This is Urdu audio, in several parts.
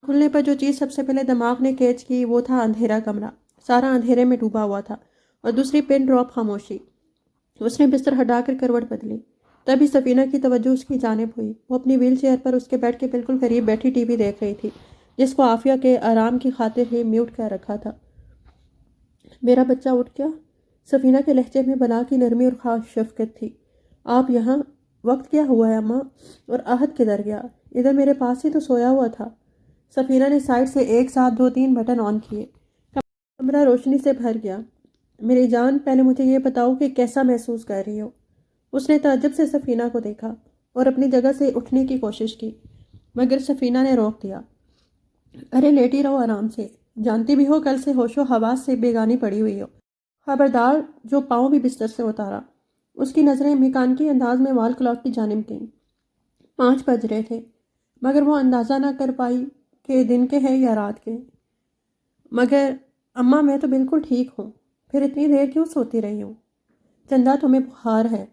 کھلنے پر جو چیز سب سے پہلے دماغ نے کیچ کی وہ تھا اندھیرا کمرہ، سارا اندھیرے میں ڈوبا ہوا تھا، اور دوسری پن ڈراپ خاموشی۔ اس نے بستر ہٹا کر کروٹ بدلی، تبھی سفینہ کی توجہ اس کی جانب ہوئی۔ وہ اپنی ویل چیئر پر اس کے بیڈ کے بالکل قریب بیٹھی ٹی وی دیکھ رہی تھی، جس کو عافیہ کے آرام کی خاطر ہی میوٹ کر رکھا تھا۔ میرا بچہ اٹھ گیا؟ سفینہ کے لہجے میں بلا کی نرمی اور خاص شفقت تھی۔ آپ یہاں؟ وقت کیا ہوا ہے اماں؟ اور احد کدھر گیا؟ ادھر میرے پاس ہی تو سویا ہوا تھا۔ سفینہ نے سائڈ سے ایک ساتھ 2-3 بٹن آن کیے۔ کمرہ روشنی سے بھر گیا۔ میری جان، پہلے مجھے یہ بتاؤ کہ کیسا محسوس کر رہی ہو؟ اس نے تعجب سے سفینہ کو دیکھا اور اپنی جگہ سے اٹھنے کی کوشش کی، مگر سفینہ نے روک دیا۔ ارے لیٹی رہو آرام سے، جانتی بھی ہو کل سے ہوش و حواس سے بیگانی پڑی ہوئی ہو۔ خبردار، جو پاؤں بھی بستر سے اتارا۔ اس کی نظریں میکانکی انداز میں وال کلاک کی جانب گئیں۔ 5 بج رہے تھے، مگر وہ اندازہ نہ کر پائی کہ دن کے ہیں یا رات کے۔ مگر اماں، میں تو بالکل ٹھیک ہوں، پھر اتنی دیر کیوں سوتی رہی ہوں؟ چندہ، تمہیں بخار ہے،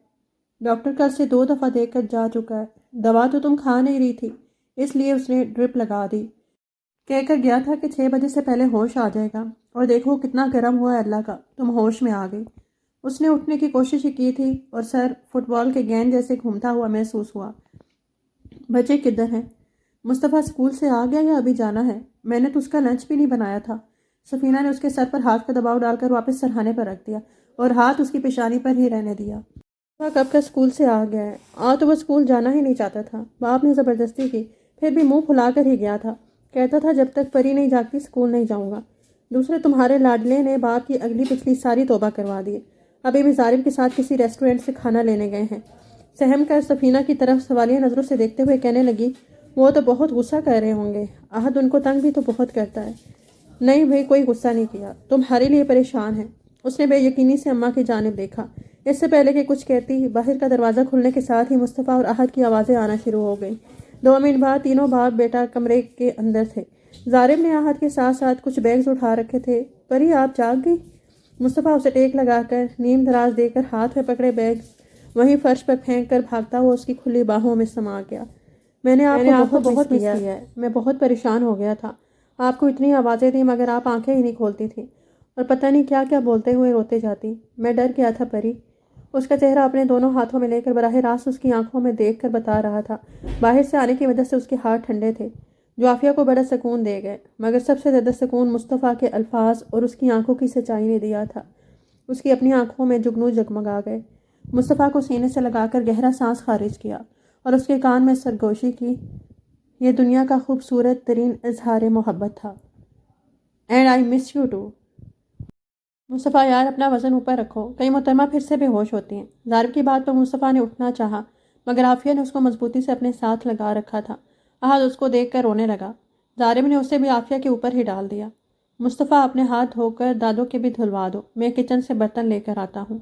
ڈاکٹر کل سے 2 دفعہ دیکھ کر جا چکا ہے، دوا تو تم کھا نہیں رہی تھی، اس لیے اس نے ڈرپ لگا دی، کہہ کر گیا تھا کہ 6 بجے سے پہلے ہوش آ جائے گا، اور دیکھو کتنا گرم ہوا ہے اللہ کا، تم ہوش میں آ گئی۔ اس نے اٹھنے کی کوشش ہی کی تھی اور سر فٹ بال کے گیند جیسے گھومتا ہوا محسوس ہوا۔ بچے کدھر ہیں؟ مصطفیٰ اسکول سے آ گیا یا ابھی جانا ہے؟ میں نے تو اس کا لنچ بھی نہیں بنایا تھا۔ سفینہ نے اس کے سر پر ہاتھ کا دباؤ ڈال کر واپس سرہانے پر رکھ دیا اور ہاتھ اس کی پیشانی پر ہی رہنے دیا۔ وہ کب کا اسکول سے آ گیا ہے؟ تو وہ اسکول جانا ہی نہیں چاہتا تھا، باپ نے زبردستی کی، پھر بھی منہ پھلا کر ہی گیا تھا، کہتا تھا جب تک پری نہیں جاگتی اسکول نہیں جاؤں گا۔ دوسرے تمہارے لاڈلے نے باپ کی اگلی پچھلی ساری توبہ کروا دی، ابھی بھی ظالم کے ساتھ کسی ریسٹورنٹ سے کھانا لینے گئے ہیں۔ سہم کر سفینہ کی طرف سوالیہ نظروں سے دیکھتے ہوئے کہنے لگی، وہ تو بہت غصہ کر رہے ہوں گے، احد ان کو تنگ بھی تو بہت کرتا ہے۔ نہیں بھائی، کوئی غصہ نہیں کیا، تمہارے لیے پریشان ہے۔ اس نے بے یقینی سے اماں کی جانب دیکھا۔ اس سے پہلے کہ کچھ کہتی، باہر کا دروازہ کھلنے کے ساتھ ہی مصطفیٰ اور احد کی آوازیں آنا شروع ہو گئیں۔ 2 منٹ بعد تینوں باپ بیٹا کمرے کے اندر تھے۔ ظالم نے احد کے ساتھ ساتھ کچھ بیگز اٹھا رکھے تھے۔ پری، آپ جاگ گئی؟ مصطفیٰ اسے ٹیک لگا کر نیم دراز دے کر ہاتھ میں پکڑے بیگز وہیں فرش پر پھینک کر بھاگتا ہوا اس کی کھلی باہوں میں سما گیا۔ میں نے آپ کو بہت مس کیا ہے، میں بہت پریشان ہو گیا تھا، آپ کو اتنی آوازیں دیں مگر آپ آنکھیں ہی نہیں کھولتی تھی، اور پتہ نہیں کیا کیا بولتے ہوئے روتے جاتی۔ میں ڈر گیا تھا پری۔ اس کا چہرہ اپنے دونوں ہاتھوں میں لے کر براہ راست اس کی آنکھوں میں دیکھ کر بتا رہا تھا۔ باہر سے آنے کی وجہ سے اس کے ہاتھ ٹھنڈے تھے، جو عافیہ کو بڑا سکون دے گئے، مگر سب سے زیادہ سکون مصطفیٰ کے الفاظ اور اس کی آنکھوں کی سچائی نے دیا تھا۔ اس کی اپنی آنکھوں میں جگنو جگمگا گئے۔ مصطفیٰ کو سینے سے لگا کر گہرا سانس خارج کیا اور اس کے کان میں سرگوشی کی۔ یہ دنیا کا خوبصورت ترین اظہار محبت تھا۔ And I miss you too. Mustafa یار، اپنا وزن اوپر رکھو، کئی محترمہ پھر سے بے ہوش ہوتی ہیں۔ ظالم کی بات پر مصطفیٰ نے اٹھنا چاہا، مگر عافیہ نے اس کو مضبوطی سے اپنے ساتھ لگا رکھا تھا۔ احد اس کو دیکھ کر رونے لگا۔ ظالم نے اسے بھی عافیہ کے اوپر ہی ڈال دیا۔ مصطفیٰ، اپنے ہاتھ دھو کر دادوں کے بھی دھلوا دو، میں کچن سے برتن لے کر آتا ہوں۔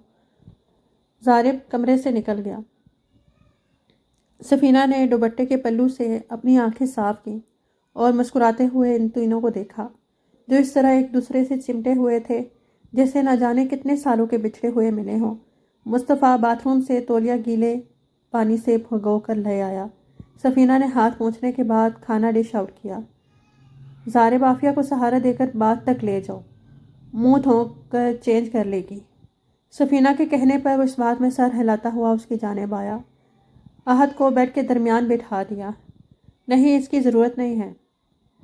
ظالم کمرے سے نکل گیا۔ سفینہ نے دوپٹے کے پلو سے اپنی آنکھیں صاف کیں اور مسکراتے ہوئے ان تینوں کو دیکھا، جو اس طرح ایک دوسرے سے چمٹے ہوئے تھے جیسے نہ جانے کتنے سالوں کے بچھڑے ہوئے ملے ہوں۔ مصطفیٰ باتھ روم سے تولیہ گیلے پانی سے بھگو کر لے آیا۔ سفینہ نے ہاتھ پوچھنے کے بعد کھانا ڈش آؤٹ کیا۔ ظالم عافیہ کو سہارا دے کر باتھ تک لے جاؤ، منہ دھو کر چینج کر لے گی۔ سفینہ کے کہنے پر وہ اس بات میں سر ہلاتا ہوا اس کی جانب آیا۔ احد کو بیڈ کے درمیان بٹھا دیا۔ نہیں، اس کی ضرورت نہیں ہے،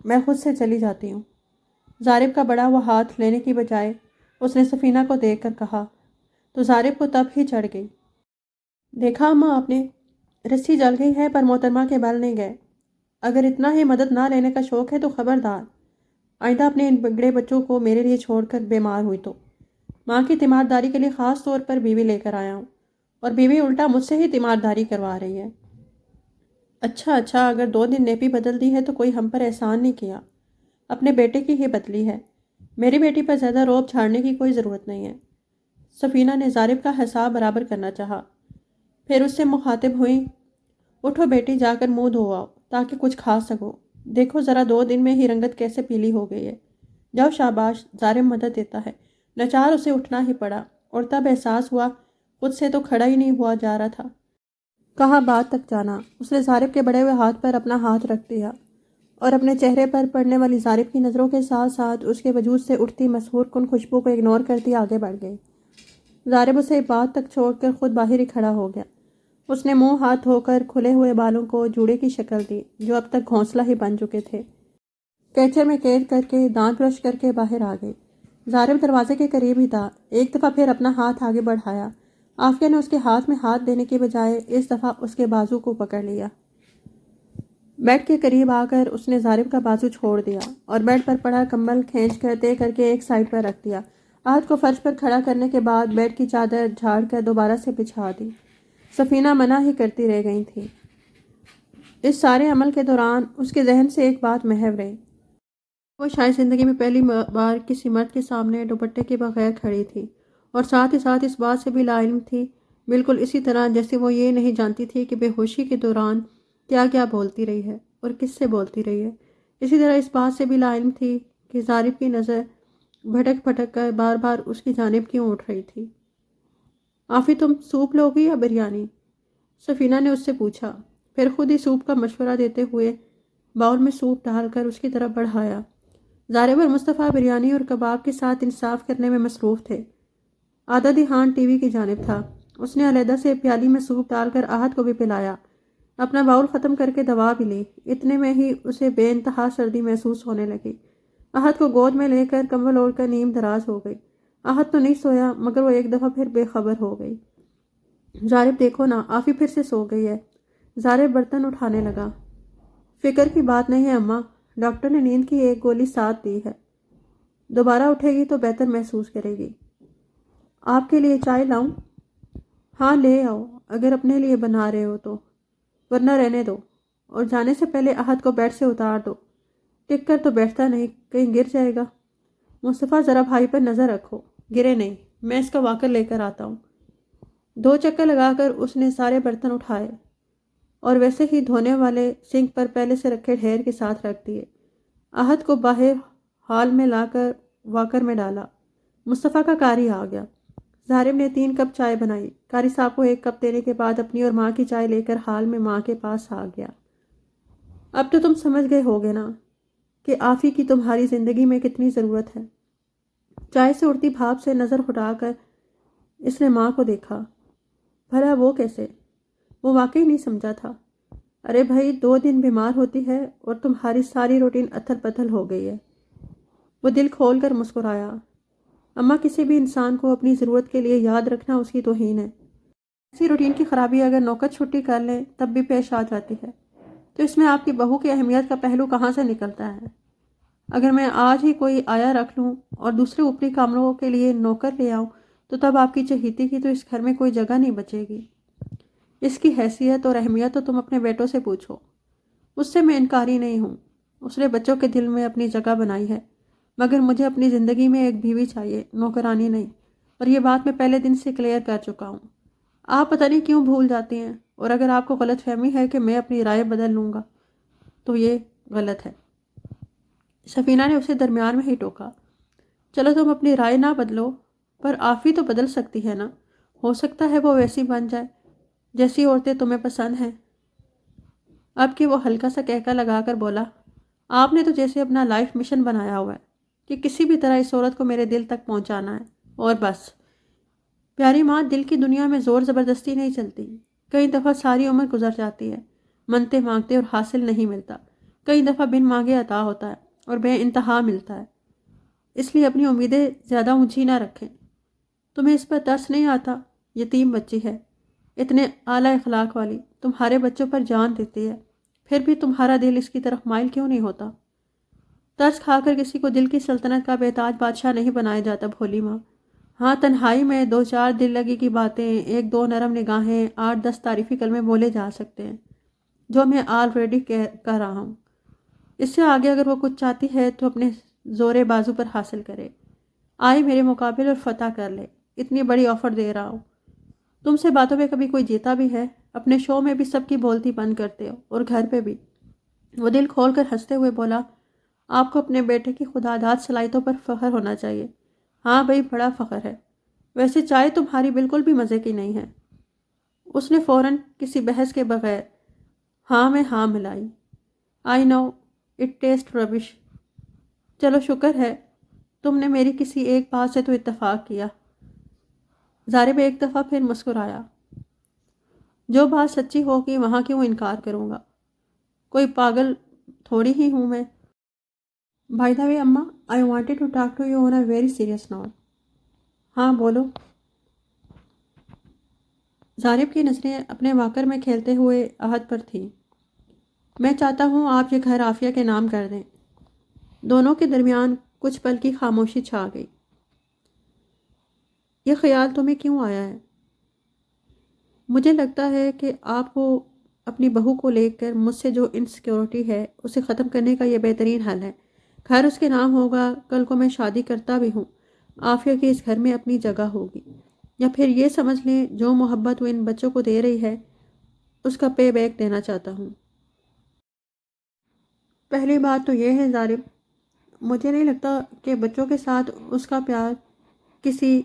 میں خود سے چلی جاتی ہوں۔ ظالم کا بڑا ہوا ہاتھ لینے کی بجائے اس نے سفینہ کو دیکھ کر کہا، تو ظالم کو تب ہی چڑھ گئی۔ دیکھا اماں آپ نے، رسی جل گئی ہے پر محترمہ کے بل نہیں گئے۔ اگر اتنا ہی مدد نہ لینے کا شوق ہے تو خبردار، آئندہ اپنے ان بگڑے بچوں کو میرے لیے چھوڑ کر بیمار ہوئی تو۔ ماں کی تیمارداری کے لیے خاص طور پر بیوی لے کر آیا ہوں، اور بیوی الٹا مجھ سے ہی تیمارداری کروا رہی ہے۔ اچھا، اگر 2 دن نیپی بدل دی ہے تو کوئی ہم پر احسان نہیں کیا، اپنے بیٹے کی ہی بدلی ہے، میری بیٹی پر زیادہ روب جھاڑنے کی کوئی ضرورت نہیں ہے۔ سفینہ نے ظالم کا حساب برابر کرنا چاہا، پھر اس سے مخاطب ہوئی، اٹھو بیٹی، جا کر منہ دھو آؤ تاکہ کچھ کھا سکو، دیکھو ذرا 2 دن میں ہی رنگت کیسے پیلی ہو گئی ہے۔ جاؤ، شاباش، ظالم مدد دیتا ہے۔ ناچار اسے اٹھنا ہی پڑا، اور تب احساس ہوا خود سے تو کھڑا ہی نہیں ہوا جا رہا تھا، کہاں بات تک جانا۔ اس نے ظالم کے بڑے ہوئے ہاتھ پر اپنا ہاتھ رکھ دیا اور اپنے چہرے پر پڑنے والی ظارف کی نظروں کے ساتھ ساتھ اس کے وجود سے اٹھتی مسحور کن خوشبو کو اگنور کرتی آگے بڑھ گئی۔ ظارف اسے بات تک چھوڑ کر خود باہر ہی کھڑا ہو گیا۔ اس نے منہ ہاتھ دھو کر کھلے ہوئے بالوں کو جوڑے کی شکل دی جو اب تک گھونسلہ ہی بن چکے تھے۔ کیچر میں قید کر کے دانت برش کر کے باہر آ گئی۔ ظارف دروازے کے قریب ہی تھا۔ ایک دفعہ پھر اپنا ہاتھ آگے بڑھایا۔ عافیہ نے اس کے ہاتھ میں ہاتھ دینے کے بجائے اس دفعہ اس کے بازو کو پکڑ لیا۔ بیڈ کے قریب آ کر اس نے ظارف کا بازو چھوڑ دیا اور بیڈ پر پڑا کمبل کھینچ کر طے کر کے ایک سائڈ پر رکھ دیا۔ احد کو فرش پر کھڑا کرنے کے بعد بیڈ کی چادر جھاڑ کر دوبارہ سے بچھا دی۔ سفینہ منع ہی کرتی رہ گئی تھی۔ اس سارے عمل کے دوران اس کے ذہن سے ایک بات محو رہی۔ وہ شاید زندگی میں پہلی بار کسی مرد کے سامنے دوپٹے کے بغیر کھڑی تھی اور ساتھ ہی ساتھ اس بات سے بھی لاعلم تھی، بالکل اسی طرح جیسے وہ یہ نہیں جانتی تھی کہ بے ہوشی کے دوران کیا کیا بولتی رہی ہے اور کس سے بولتی رہی ہے۔ اسی طرح اس بات سے بھی لاعلم تھی کہ ظارف کی نظر بھٹک بھٹک کر بار بار اس کی جانب کیوں اٹھ رہی تھی۔ آفی تم سوپ لوگی یا بریانی؟ سفینہ نے اس سے پوچھا، پھر خود ہی سوپ کا مشورہ دیتے ہوئے باؤل میں سوپ ڈال کر اس کی طرف بڑھایا۔ ظارف اور مصطفیٰ بریانی اور کباب کے ساتھ انصاف کرنے میں مصروف تھے۔ آدھا دھیان ٹی وی کی جانب تھا۔ اس نے علیحدہ سے پیالی میں سوپ ڈال کر احد کو بھی پلایا۔ اپنا باؤل ختم کر کے دوا بھی لی۔ اتنے میں ہی اسے بے انتہا سردی محسوس ہونے لگی۔ احد کو گود میں لے کر کمبل اوڑھ کر نیم دراز ہو گئی۔ احد تو نہیں سویا مگر وہ ایک دفعہ پھر بے خبر ہو گئی۔ ظارف دیکھو نا، آفی پھر سے سو گئی ہے۔ ظارف برتن اٹھانے لگا۔ فکر کی بات نہیں ہے اماں، ڈاکٹر نے نیند کی ایک گولی ساتھ دی ہے، دوبارہ اٹھے گی تو بہتر محسوس کرے گی۔ آپ کے لیے چائے لاؤں؟ ہاں لے آؤ اگر اپنے لیے بنا رہے ہو تو، ورنہ رہنے دو۔ اور جانے سے پہلے احد کو بیڈ سے اتار دو، ٹک کر تو بیٹھتا نہیں، کہیں گر جائے گا۔ مصطفیٰ ذرا بھائی پر نظر رکھو، گرے نہیں، میں اس کا واکر لے کر آتا ہوں۔ 2 چکر لگا کر اس نے سارے برتن اٹھائے اور ویسے ہی دھونے والے سنک پر پہلے سے رکھے ڈھیر کے ساتھ رکھ دیے۔ احد کو باہر ہال میں لا کر واکر میں ڈالا۔ مصطفیٰ کا قاری آ گیا۔ ظارف نے 3 کپ چائے بنائی۔ قاری صاحب کو 1 کپ دینے کے بعد اپنی اور ماں کی چائے لے کر ہال میں ماں کے پاس آ گیا۔ اب تو تم سمجھ گئے ہوگے نا کہ آفی کی تمہاری زندگی میں کتنی ضرورت ہے۔ چائے سے اڑتی بھاپ سے نظر ہٹا کر اس نے ماں کو دیکھا۔ بھلا وہ کیسے؟ وہ واقعی نہیں سمجھا تھا۔ ارے بھائی 2 دن بیمار ہوتی ہے اور تمہاری ساری روٹین اتھل پتھل ہو گئی ہے۔ وہ دل کھول کر مسکرایا۔ اماں کسی بھی انسان کو اپنی ضرورت کے لیے یاد رکھنا اس کی توہین ہے۔ ایسی روٹین کی خرابی اگر نوکر چھٹی کر لیں تب بھی پیش آ جاتی ہے، تو اس میں آپ کی بہو کی اہمیت کا پہلو کہاں سے نکلتا ہے؟ اگر میں آج ہی کوئی آیا رکھ لوں اور دوسرے اوپری کاموں کے لیے نوکر لے آؤں تو تب آپ کی چہیتی کی تو اس گھر میں کوئی جگہ نہیں بچے گی۔ اس کی حیثیت اور اہمیت تو تم اپنے بیٹوں سے پوچھو۔ اس سے میں انکاری نہیں ہوں، اس نے بچوں کے دل میں اپنی جگہ بنائی ہے، مگر مجھے اپنی زندگی میں ایک بیوی چاہیے، نوکرانی نہیں، اور یہ بات میں پہلے دن سے کلیئر کر چکا ہوں۔ آپ پتہ نہیں کیوں بھول جاتی ہیں، اور اگر آپ کو غلط فہمی ہے کہ میں اپنی رائے بدل لوں گا تو یہ غلط ہے۔ سفینہ نے اسے درمیان میں ہی ٹوکا۔ چلو تم اپنی رائے نہ بدلو، پر آفی تو بدل سکتی ہے نا، ہو سکتا ہے وہ ویسی بن جائے جیسی عورتیں تمہیں پسند ہیں۔ اب کہ وہ ہلکا سا کہکا لگا کر بولا، آپ نے تو جیسے اپنا لائف مشن بنایا ہوا ہے کہ کسی بھی طرح اس عورت کو میرے دل تک پہنچانا ہے، اور بس۔ پیاری ماں، دل کی دنیا میں زور زبردستی نہیں چلتی۔ کئی دفعہ ساری عمر گزر جاتی ہے منتے مانگتے اور حاصل نہیں ملتا، کئی دفعہ بن مانگے عطا ہوتا ہے اور بے انتہا ملتا ہے۔ اس لیے اپنی امیدیں زیادہ اونچی نہ رکھیں۔ تمہیں اس پر ترس نہیں آتا؟ یتیم بچی ہے، اتنے اعلیٰ اخلاق والی، تمہارے بچوں پر جان دیتی ہے، پھر بھی تمہارا دل اس کی طرف مائل کیوں نہیں ہوتا؟ ترس کھا کر کسی کو دل کی سلطنت کا بے تاج بادشاہ نہیں بنایا جاتا بھولی ماں۔ ہاں تنہائی میں 2-4 دل لگی کی باتیں، 1-2 نرم نگاہیں، 8-10 تعریفی کلمے بولے جا سکتے ہیں، جو میں آلریڈی کہہ رہا ہوں۔ اس سے آگے اگر وہ کچھ چاہتی ہے تو اپنے زورے بازو پر حاصل کرے، آئے میرے مقابل اور فتح کر لے۔ اتنی بڑی آفر دے رہا ہوں، تم سے باتوں پہ کبھی کوئی جیتا بھی ہے؟ اپنے شو میں بھی سب کی بولتی بند کرتے ہو اور گھر پہ بھی۔ وہ دل کھول کر ہنستے ہوئے بولا، آپ کو اپنے بیٹے کی خداداد صلاحیتوں پر فخر ہونا چاہیے۔ ہاں بھائی بڑا فخر ہے۔ ویسے چائے تمہاری بالکل بھی مزے کی نہیں ہے۔ اس نے فوراً کسی بحث کے بغیر ہاں میں ہاں ملائی۔ آئی نو، اٹ ٹیسٹ ربش۔ چلو شکر ہے تم نے میری کسی ایک بات سے تو اتفاق کیا۔ زارب ایک دفعہ پھر مسکرایا۔ جو بات سچی ہوگی وہاں کیوں انکار کروں گا؟ کوئی پاگل تھوڑی ہی ہوں میں۔ بائی دا وے اماں، I wanted to talk to you on a very serious note. ہاں بولو۔ زارب کی نظریں اپنے واکر میں کھیلتے ہوئے احد پر تھیں۔ میں چاہتا ہوں آپ یہ گھر عافیہ کے نام کر دیں۔ دونوں کے درمیان کچھ پل کی خاموشی چھا گئی۔ یہ خیال تمہیں کیوں آیا ہے؟ مجھے لگتا ہے کہ آپ کو اپنی بہو کو لے کر مجھ سے جو انسیکیورٹی ہے اسے ختم کرنے کا یہ بہترین حل ہے۔ گھر اس کے نام ہوگا، کل کو میں شادی کرتا بھی ہوں، عافیہ کی اس گھر میں اپنی جگہ ہوگی۔ یا پھر یہ سمجھ لیں جو محبت وہ ان بچوں کو دے رہی ہے اس کا پے بیک دینا چاہتا ہوں۔ پہلی بات تو یہ ہے زارب، مجھے نہیں لگتا کہ بچوں کے ساتھ اس کا پیار کسی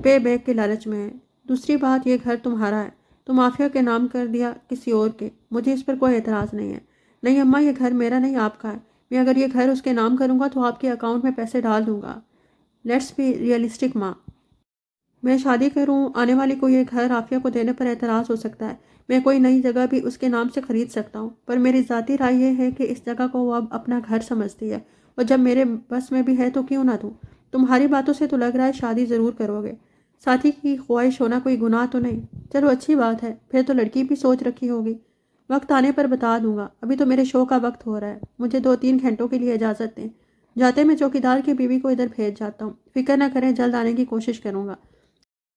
پے بیک کے لالچ میں ہے۔ دوسری بات، یہ گھر تمہارا ہے، تم عافیہ کے نام کر دیا کسی اور کے، مجھے اس پر کوئی اعتراض نہیں ہے۔ نہیں اماں، یہ گھر میرا نہیں آپ کا ہے۔ میں اگر یہ گھر اس کے نام کروں گا تو آپ کے اکاؤنٹ میں پیسے ڈال دوں گا۔ لیٹس بی ریئلسٹک ماں۔ میں شادی کروں، آنے والی کو یہ گھر عافیہ کو دینے پر اعتراض ہو سکتا ہے، میں کوئی نئی جگہ بھی اس کے نام سے خرید سکتا ہوں، پر میری ذاتی رائے یہ ہے کہ اس جگہ کو وہ اب اپنا گھر سمجھتی ہے، اور جب میرے بس میں بھی ہے تو کیوں نہ دوں۔ تمہاری باتوں سے تو لگ رہا ہے شادی ضرور کرو گے۔ ساتھی کی خواہش ہونا کوئی گناہ تو نہیں؟ چلو اچھی بات ہے، پھر تو لڑکی بھی سوچ رکھی ہوگی۔ وقت آنے پر بتا دوں گا، ابھی تو میرے شو کا وقت ہو رہا ہے، مجھے 2-3 گھنٹوں کے لیے اجازت دیں۔ جاتے میں چوکیدار کی بیوی کو ادھر بھیج جاتا ہوں، فکر نہ کریں، جلد آنے کی کوشش کروں گا۔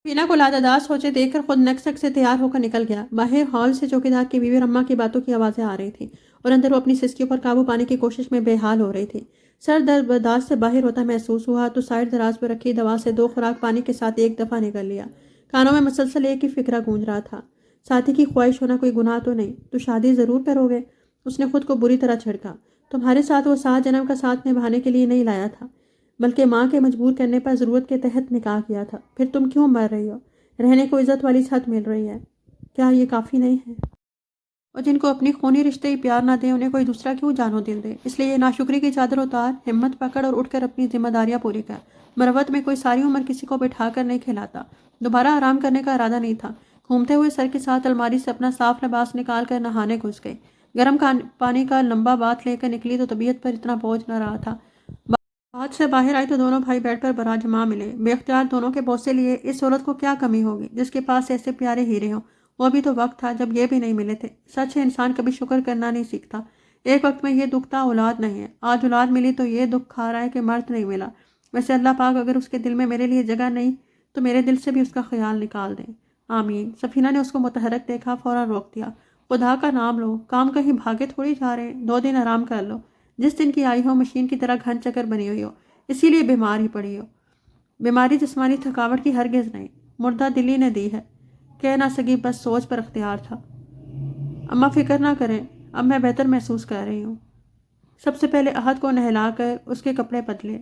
فینا کو لاداداس سوچے دیکھ کر خود نک سے تیار ہو کر نکل گیا۔ باہر ہال سے چوکیدار کی بیوی اور اماں کی باتوں کی آوازیں آ رہی تھیں، اور اندر وہ اپنی سسکیوں پر قابو پانے کی کوشش میں بے حال ہو رہی تھی۔ سر درد برداشت سے باہر ہوتا محسوس ہوا تو سائڈ دراز پر رکھی دوا سے 2 خوراک پانی کے ساتھ ایک دفعہ نکل لیا۔ کانوں میں مسلسل ایک ہی فکرہ گونج رہا تھا، ساتھی کی خواہش ہونا کوئی گناہ تو نہیں، تو شادی ضرور کرو گے؟ اس نے خود کو بری طرح جھڑکا۔ تمہارے ساتھ وہ 7 جنم کا ساتھ نبھانے کے لیے نہیں لایا تھا، بلکہ ماں کے مجبور کرنے پر ضرورت کے تحت نکاح کیا تھا۔ پھر تم کیوں مر رہی ہو؟ رہنے کو عزت والی چھت مل رہی ہے، کیا یہ کافی نہیں ہے؟ اور جن کو اپنی خونی رشتے ہی پیار نہ دیں انہیں کوئی دوسرا کیوں جانو دل دے؟ اس لیے یہ ناشکری کی چادر اتار، ہمت پکڑ اور اٹھ کر اپنی ذمہ داریاں پوری کر۔ مروت میں کوئی ساری عمر کسی کو بٹھا کر نہیں کھلاتا۔ دوبارہ آرام کرنے کا ارادہ نہیں تھا۔ گھومتے ہوئے سر کے ساتھ الماری سے اپنا صاف لباس نکال کر نہانے گھس گئی۔ گرم پانی کا لمبا بات لے کر نکلی تو طبیعت پر اتنا بوجھ نہ رہا تھا۔ بات سے باہر آئی تو دونوں بھائی بیٹھ پر براجماع ملے، بے اختیار دونوں کے بوسے لیے۔ اس عورت کو کیا کمی ہوگی جس کے پاس ایسے پیارے ہیرے ہوں؟ وہ بھی تو وقت تھا جب یہ بھی نہیں ملے تھے۔ سچ ہے انسان کبھی شکر کرنا نہیں سیکھتا۔ ایک وقت میں یہ دکھ تھا اولاد نہیں ہے، آج اولاد ملی تو یہ دکھ کھا رہا ہے کہ مرد نہیں ملا۔ ویسے اللہ پاک اگر اس کے دل میں میرے لیے جگہ نہیں تو میرے دل سے بھی اس کا خیال نکال دیں، آمین۔ سفینہ نے اس کو متحرک دیکھا، فوراً روک دیا۔ خدا کا نام لو، کام کہیں بھاگے تھوڑی جا رہے ہیں، 2 دن آرام کر لو۔ جس دن کی آئی ہو مشین کی طرح گھن چکر بنی ہوئی ہو، اسی لیے بیمار ہی پڑی ہو۔ بیماری جسمانی تھکاوٹ کی ہرگز نہیں، مردہ دلی نے دی ہے، کہہ نہ سکی، بس سوچ پر اختیار تھا۔ اماں فکر نہ کریں، اب میں بہتر محسوس کر رہی ہوں۔ سب سے پہلے احد کو نہلا کر اس کے کپڑے بدلے،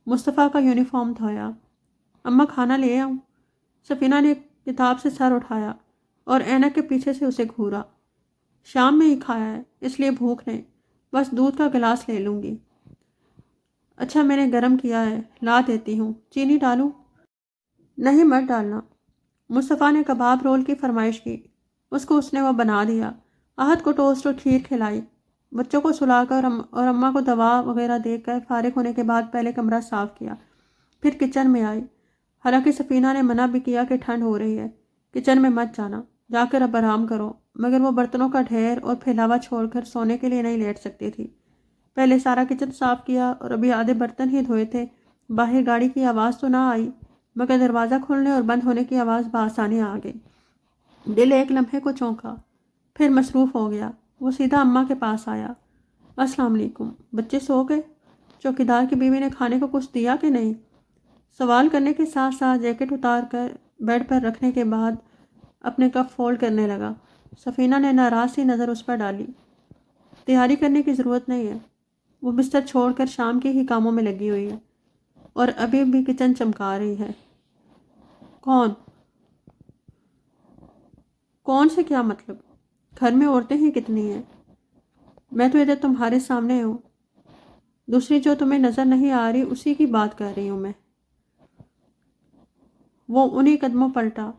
مصطفیٰ کا یونیفارم دھویا۔ اماں کھانا لے آؤں؟ سفینہ نے کتاب سے سر اٹھایا اور اینک کے پیچھے سے اسے گھورا۔ شام میں ہی کھایا ہے، اس لیے بھوک نہیں، بس دودھ کا گلاس لے لوں گی۔ اچھا میں نے گرم کیا ہے، لا دیتی ہوں، چینی ڈالوں؟ نہیں مت ڈالنا۔ مصطفیٰ نے کباب رول کی فرمائش کی، اس نے وہ بنا دیا۔ احد کو ٹوسٹ اور کھیر کھلائی، بچوں کو سلا کر اور اماں کو دوا وغیرہ دے کر فارغ ہونے کے بعد پہلے کمرہ صاف کیا، پھر کچن میں آئی۔ حالانکہ سفینہ نے منع بھی کیا کہ ٹھنڈ ہو رہی ہے، کچن میں مت جانا، جا کر اب آرام کرو، مگر وہ برتنوں کا ڈھیر اور پھیلاوا چھوڑ کر سونے کے لیے نہیں لیٹ سکتی تھی۔ پہلے سارا کچن صاف کیا اور ابھی آدھے برتن ہی دھوئے تھے، باہر گاڑی کی آواز تو نہ آئی، مگر دروازہ کھلنے اور بند ہونے کی آواز بآسانی آ گئی۔ دل ایک لمحے کو چونکا، پھر مصروف ہو گیا۔ وہ سیدھا اماں کے پاس آیا۔ السلام علیکم، بچے سو گئے؟ چوکیدار کی بیوی نے کھانے کو کچھ دیا کہ نہیں؟ سوال کرنے کے ساتھ ساتھ جیکٹ اتار کر بیڈ پر رکھنے کے بعد اپنے کپ فولڈ کرنے لگا۔ سفینہ نے ناراض سی نظر اس پر ڈالی۔ تیاری کرنے کی ضرورت نہیں ہے، وہ بستر چھوڑ کر شام کے ہی کاموں میں لگی ہوئی ہے اور ابھی بھی کچن چمکا رہی ہے۔ کون سے کیا مطلب؟ گھر میں عورتیں ہی کتنی ہیں؟ میں تو ادھر تمہارے سامنے ہوں، دوسری جو تمہیں نظر نہیں آ رہی اسی کی بات کر رہی ہوں میں۔ وہ انہی قدموں پلٹا،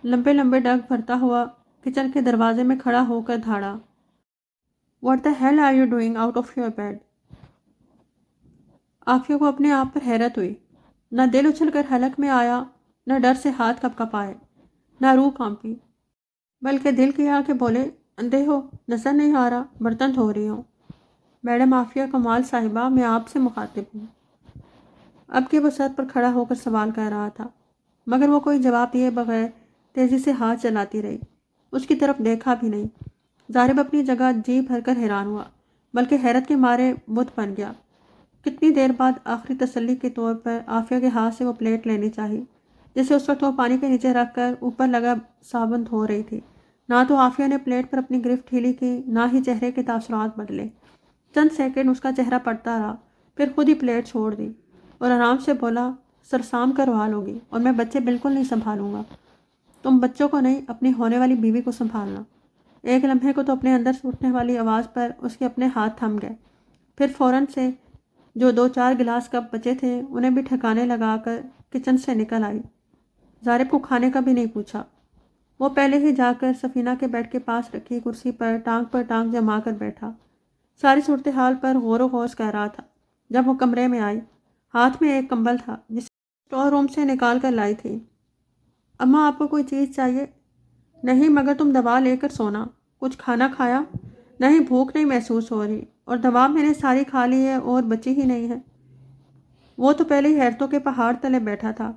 لمبے لمبے ڈگ بھرتا ہوا کچن کے دروازے میں کھڑا ہو کر دھاڑا۔ What the hell are you doing out of your bed؟ Aafia کو اپنے آپ پر حیرت ہوئی۔ نہ دل اچھل کر حلق میں آیا، نہ ڈر سے ہاتھ کپ کپائے، نہ روح کانپی، بلکہ دل کیا کہ بولے، اندھے ہو، نظر نہیں آ رہا، برتن دھو رہی ہوں۔ میڈم عافیہ کمال صاحبہ، میں آپ سے مخاطب ہوں۔ اب کہ وہ سر پر کھڑا ہو کر سوال کر رہا تھا، مگر وہ کوئی جواب دیے بغیر تیزی سے ہاتھ چلاتی رہی، اس کی طرف دیکھا بھی نہیں۔ ضارب اپنی جگہ جی بھر کر حیران ہوا، بلکہ حیرت کے مارے بت بن گیا۔ کتنی دیر بعد آخری تسلی کے طور پر عافیہ کے ہاتھ سے وہ پلیٹ لینی چاہی جسے اس وقت وہ پانی کے نیچے رکھ کر اوپر لگا صابن دھو رہی تھی۔ نہ تو عافیہ نے پلیٹ پر اپنی گرفت ڈھیلی کی، نہ ہی چہرے کے تاثرات بدلے۔ چند سیکنڈ اس کا چہرہ پڑتا رہا، پھر خود ہی پلیٹ چھوڑ دی اور آرام سے بولا، سرسام کروا لو گی اور میں بچے بالکل نہیں سنبھالوں گا۔ تم بچوں کو نہیں، اپنی ہونے والی بیوی کو سنبھالنا۔ ایک لمحے کو تو اپنے اندر سے اٹھنے والی آواز پر اس کے اپنے ہاتھ تھم گئے، پھر فوراً سے جو 2-4 گلاس کپ بچے تھے انہیں بھی ٹھکانے لگا کر کچن سے نکل آئی۔ ضارب کو کھانے کا بھی نہیں پوچھا، وہ پہلے ہی جا کر سفینہ کے بیڈ کے پاس رکھی کرسی پر ٹانگ جما کر بیٹھا، ساری صورتحال پر غور و خوض کر رہا تھا۔ جب وہ کمرے میں آئی، ہاتھ میں ایک کمبل تھا جسے اسٹور روم سے نکال کر لائی تھی۔ اماں آپ کو کوئی چیز چاہیے؟ نہیں، مگر تم دوا لے کر سونا۔ کچھ کھانا کھایا؟ نہیں، بھوک نہیں محسوس ہو رہی، اور دوا میں نے ساری کھا لی ہے اور بچی ہی نہیں ہے۔ وہ تو پہلے ہی حیرتوں کے پہاڑ تلے بیٹھا تھا،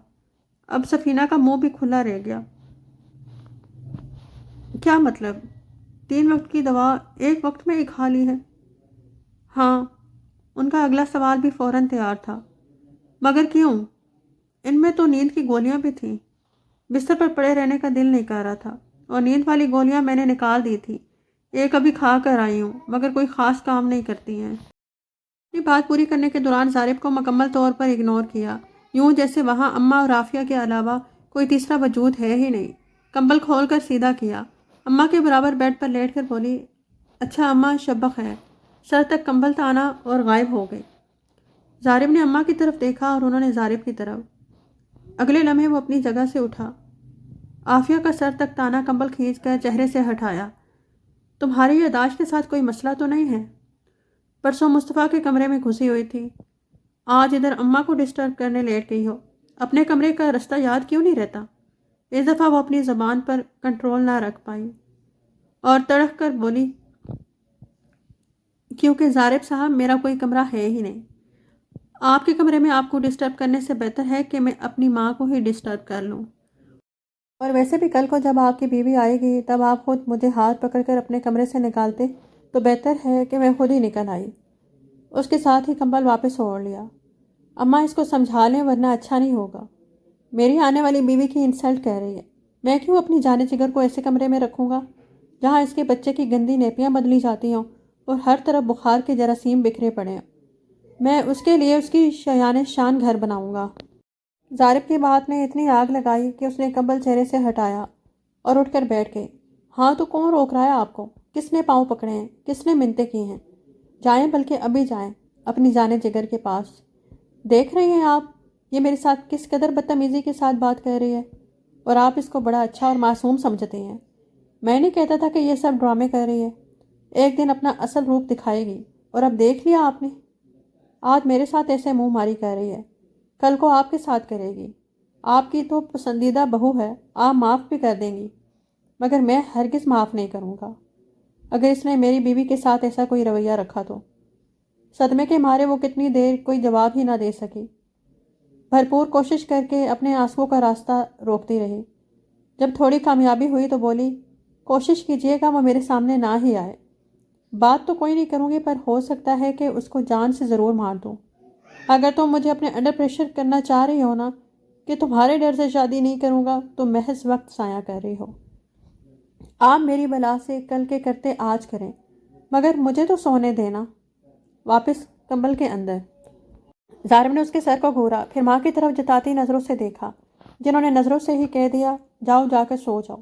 اب سفینہ کا منہ بھی کھلا رہ گیا۔ کیا مطلب؟ 3 وقت کی دوا ایک وقت میں ہی کھا لی ہے؟ ہاں۔ ان کا اگلا سوال بھی فوراً تیار تھا، مگر کیوں؟ ان میں تو نیند کی گولیاں بھی تھیں۔ بستر پر پڑے رہنے کا دل نہیں کر رہا تھا، اور نیند والی گولیاں میں نے نکال دی تھی، ایک ابھی کھا کر آئی ہوں، مگر کوئی خاص کام نہیں کرتی ہیں۔ اپنی بات پوری کرنے کے دوران ضارب کو مکمل طور پر اگنور کیا، یوں جیسے وہاں اماں اور عافیہ کے علاوہ کوئی تیسرا وجود ہے ہی نہیں۔ کمبل کھول کر سیدھا کیا، اماں کے برابر بیڈ پر لیٹ کر بولی، اچھا اماں، شب بخیر۔ سر تک کمبل تانا اور غائب ہو گئی۔ ضارب نے اماں کی طرف دیکھا اور انہوں نے ضارب کی طرف۔ اگلے لمحے وہ اپنی جگہ سے اٹھا، عافیہ کا سر تک تانا کمبل کھینچ کر چہرے سے ہٹایا۔ تمہاری یادداشت کے ساتھ کوئی مسئلہ تو نہیں ہے؟ پرسوں مصطفیٰ کے کمرے میں گھسی ہوئی تھی، آج ادھر اماں کو ڈسٹرب کرنے لیٹ گئی ہو۔ اپنے کمرے کا رستہ یاد کیوں نہیں رہتا؟ اس دفعہ وہ اپنی زبان پر کنٹرول نہ رکھ پائی اور تڑک کر بولی، کیونکہ ضارب صاحب میرا کوئی کمرہ ہے ہی نہیں۔ آپ کے کمرے میں آپ کو ڈسٹرب کرنے سے بہتر ہے کہ میں اپنی ماں کو ہی ڈسٹرب کر لوں۔ اور ویسے بھی کل کو جب آپ کی بیوی آئے گی تب آپ خود مجھے ہاتھ پکڑ کر اپنے کمرے سے نکالتے تو بہتر ہے کہ میں خود ہی نکل آئی۔ اس کے ساتھ ہی کمبل واپس اوڑھ لیا۔ اماں اس کو سمجھا لیں ورنہ اچھا نہیں ہوگا۔ میری آنے والی بیوی کی انسلٹ کہہ رہی ہے۔ میں کیوں اپنی جان جگر کو ایسے کمرے میں رکھوں گا جہاں اس کے بچے کی گندی نیپیاں بدلی جاتی ہوں اور ہر طرف بخار کے جراثیم بکھرے پڑے ہیں۔ میں اس کے لیے اس کی شایان شان گھر بناؤں گا۔ ضارب کی بات نے اتنی آگ لگائی کہ اس نے کمبل چہرے سے ہٹایا اور اٹھ کر بیٹھ گئی۔ ہاں تو کون روک رہا ہے آپ کو؟ کس نے پاؤں پکڑے ہیں؟ کس نے منتیں کی ہیں؟ جائیں، بلکہ ابھی جائیں اپنی جان جگر کے پاس۔ دیکھ رہے ہیں آپ یہ میرے ساتھ کس قدر بدتمیزی کے ساتھ بات کر رہی ہے، اور آپ اس کو بڑا اچھا اور معصوم سمجھتے ہیں۔ میں نہیں کہتا تھا کہ یہ سب ڈرامے کر رہی ہے، ایک دن اپنا اصل روپ دکھائے گی، اور اب دیکھ لیا آپ نے۔ آج میرے ساتھ ایسے منہ ماری کر رہی ہے، کل کو آپ کے ساتھ کرے گی۔ آپ کی تو پسندیدہ بہو ہے، آپ معاف بھی کر دیں گی، مگر میں ہرگز معاف نہیں کروں گا اگر اس نے میری بیوی کے ساتھ ایسا کوئی رویہ رکھا تو۔ صدمے کے مارے وہ کتنی دیر کوئی جواب ہی نہ دے سکی، بھرپور کوشش کر کے اپنے آنسوؤں کا راستہ روکتی رہی۔ جب تھوڑی کامیابی ہوئی تو بولی، کوشش کیجیے گا وہ میرے سامنے نہ ہی آئے۔ بات تو کوئی نہیں کروں گی، پر ہو سکتا ہے کہ اس کو جان سے ضرور مار دوں۔ اگر تم مجھے اپنے انڈر پریشر کرنا چاہ رہی ہو نا کہ تمہارے ڈر سے شادی نہیں کروں گا، تو محض وقت ضائع کر رہی ہو۔ آپ میری بلا سے کل کے کرتے آج کریں، مگر مجھے تو سونے دینا۔ واپس کمبل کے اندر۔ ضارب نے اس کے سر کو گھورا، پھر ماں کی طرف جتاتی نظروں سے دیکھا، جنہوں نے نظروں سے ہی کہہ دیا، جاؤ جا کر سو جاؤ۔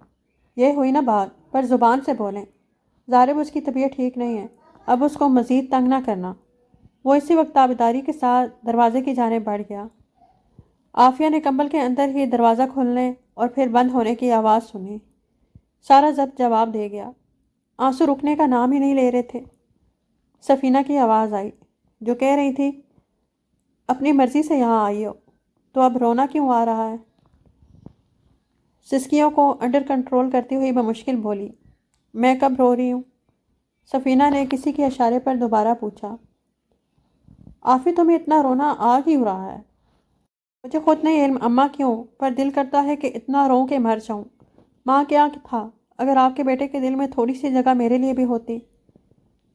یہ ہوئی نا بات، پر زبان سے بولیں۔ ضارب، اس کی طبیعت ٹھیک نہیں ہے، اب اس کو مزید تنگ نہ کرنا۔ وہ اسی وقت تابیداری کے ساتھ دروازے کی جانب بڑھ گیا۔ عافیہ نے کمبل کے اندر ہی دروازہ کھلنے اور پھر بند ہونے کی آواز سنی۔ سارا ضبط جواب دے گیا۔ آنسو رکنے کا نام ہی نہیں لے رہے تھے۔ سفینہ کی آواز آئی جو کہہ رہی تھی اپنی مرضی سے یہاں آئی ہو تو اب رونا کیوں آ رہا ہے؟ سسکیوں کو انڈر کنٹرول کرتی ہوئی بمشکل بولی، میں کب رو رہی ہوں؟ سفینہ نے کسی کے اشارے پر دوبارہ پوچھا۔ آفی تمہیں اتنا رونا آ کیوں رہا ہے؟ مجھے خود نہیں علم اماں کیوں، پر دل کرتا ہے کہ اتنا روں کہ مر جاؤں۔ ماں کیا تھا اگر آپ کے بیٹے کے دل میں تھوڑی سی جگہ میرے لیے بھی ہوتی؟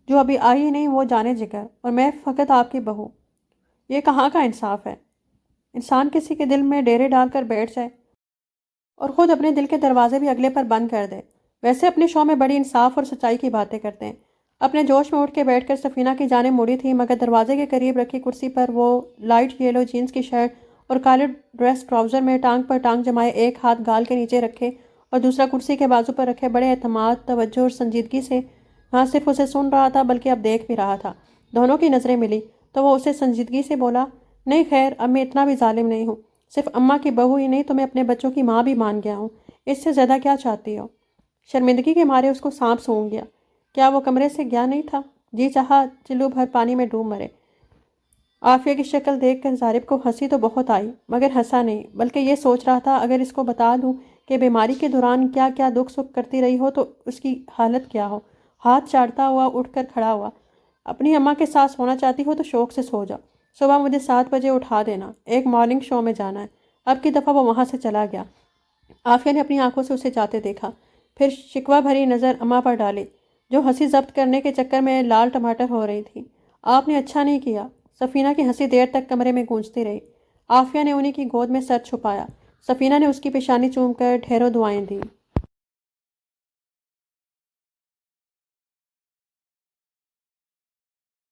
جو ابھی آئی نہیں وہ جانے جگر، اور میں فقط آپ کی بہو۔ یہ کہاں کا انصاف ہے؟ انسان کسی کے دل میں ڈیرے ڈال کر بیٹھ جائے اور خود اپنے دل کے دروازے بھی اگلے پر بند کر دے۔ ویسے اپنے شو میں بڑی انصاف اور سچائی کی باتیں کرتے ہیں۔ اپنے جوش میں اٹھ کے بیٹھ کر سفینہ کی جانب مڑی تھی، مگر دروازے کے قریب رکھی کرسی پر وہ لائٹ یلو جینز کی شرٹ اور کالے ڈریس ٹراؤزر میں ٹانگ پر ٹانگ جمائے ایک ہاتھ گال کے نیچے رکھے اور دوسرا کرسی کے بازو پر رکھے بڑے اعتماد، توجہ اور سنجیدگی سے نہ صرف اسے سن رہا تھا بلکہ اب دیکھ بھی رہا تھا۔ دونوں کی نظریں ملی تو وہ اسے سنجیدگی سے بولا، نہیں خیر، اب میں اتنا بھی ظالم نہیں ہوں۔ صرف اماں کی بہو ہی نہیں تو میں اپنے بچوں کی ماں بھی مان گیا ہوں۔ اس سے زیادہ کیا چاہتی ہو؟ شرمندگی کے مارے اس کو سانپ سونگھ گیا۔ کیا وہ کمرے سے گیا نہیں تھا؟ جی چاہا چلو بھر پانی میں ڈوب مرے۔ عافیہ کی شکل دیکھ کر ظارف کو ہنسی تو بہت آئی، مگر ہنسا نہیں، بلکہ یہ سوچ رہا تھا اگر اس کو بتا دوں کہ بیماری کے دوران کیا کیا دکھ سکھ کرتی رہی ہو تو اس کی حالت کیا ہو۔ ہاتھ چاٹتا ہوا اٹھ کر کھڑا ہوا۔ اپنی اماں کے ساتھ سونا چاہتی ہو تو شوق سے سو جا۔ صبح مجھے 7 بجے اٹھا دینا، ایک مارننگ شو میں جانا ہے۔ اب کی دفعہ وہ وہاں سے چلا گیا۔ عافیہ نے اپنی آنکھوں سے اسے جاتے دیکھا، پھر شکوہ بھری نظر اماں پر ڈالی جو ہنسی ضبط کرنے کے چکر میں لال ٹماٹر ہو رہی تھی۔ آپ نے اچھا نہیں کیا۔ سفینہ کی ہنسی دیر تک کمرے میں گونجتی رہی۔ عافیہ نے انہی کی گود میں سر چھپایا۔ سفینہ نے اس کی پیشانی چوم کر ڈھیروں دعائیں دیں۔